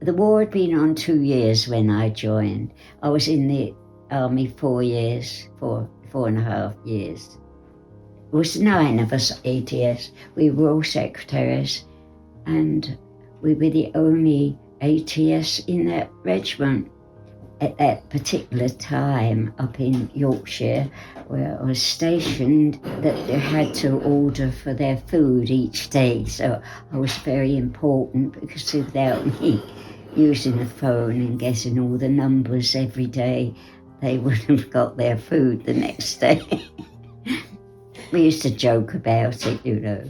The war had been on 2 years when I joined. I was in the army 4 years, 4.5 years. There was 9 of us ATS. We were all secretaries, and we were the only ATS in that regiment at that particular time up in Yorkshire, where I was stationed, that they had to order for their food each day. So I was very important, because without me using the phone and getting all the numbers every day, they wouldn't have got their food the next day. We used to joke about it, you know.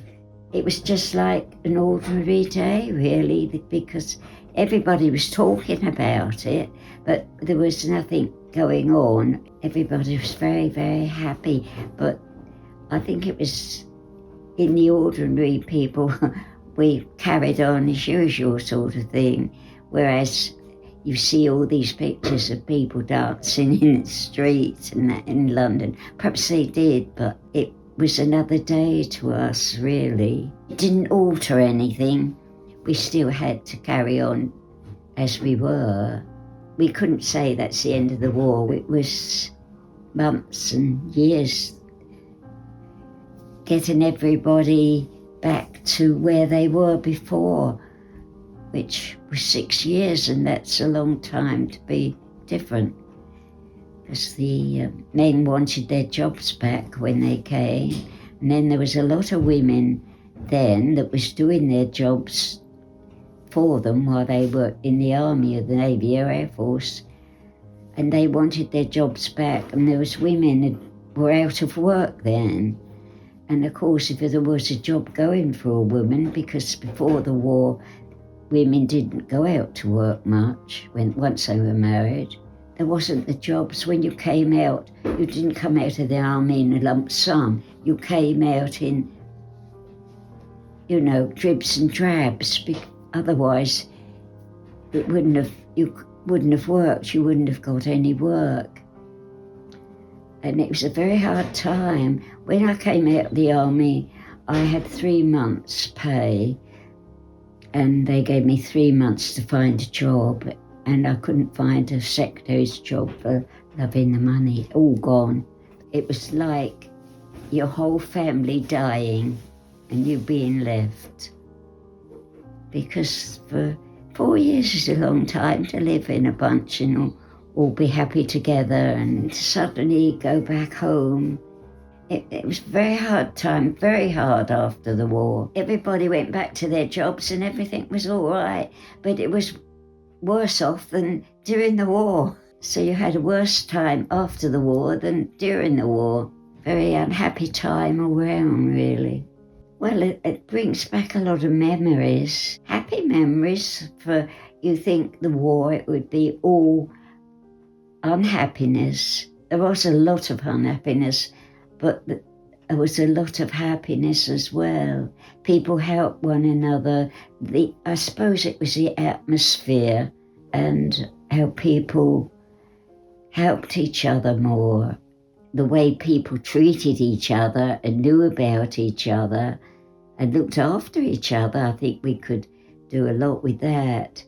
It was just like an ordinary day, really, because everybody was talking about it, but there was nothing going on. Everybody was very, very happy, but I think it was in the ordinary people, we carried on as usual sort of thing, whereas you see all these pictures of people dancing in the streets and that in London. Perhaps they did, but it was another day to us, really. It didn't alter anything. We still had to carry on as we were. We couldn't say that's the end of the war. It was months and years getting everybody back to where they were before, which was 6 years, and that's a long time to be different, because the men wanted their jobs back when they came, and then there was a lot of women then that was doing their jobs for them while they were in the army or the navy or air force, and they wanted their jobs back, and there was women that were out of work then. And of course, if there was a job going for a woman, because before the war women didn't go out to work much once they were married, there wasn't the jobs. When you came out, you didn't come out of the army in a lump sum. You came out in, you know, dribs and drabs. Otherwise, you wouldn't have worked. You wouldn't have got any work. And it was a very hard time. When I came out of the army, I had 3 months' pay, and they gave me 3 months to find a job, and I couldn't find a secretary's job for loving the money. All gone. It was like your whole family dying and you being left. Because for 4 years is a long time to live in a bunch and all be happy together, and suddenly go back home. It was a very hard time, very hard after the war. Everybody went back to their jobs and everything was all right, but it was worse off than during the war. So you had a worse time after the war than during the war. Very unhappy time all round, really. Well, it brings back a lot of memories, happy memories. For you think the war, it would be all unhappiness. There was a lot of unhappiness, but there was a lot of happiness as well. People helped one another. I suppose it was the atmosphere and how people helped each other more. The way people treated each other and knew about each other and looked after each other. I think we could do a lot with that.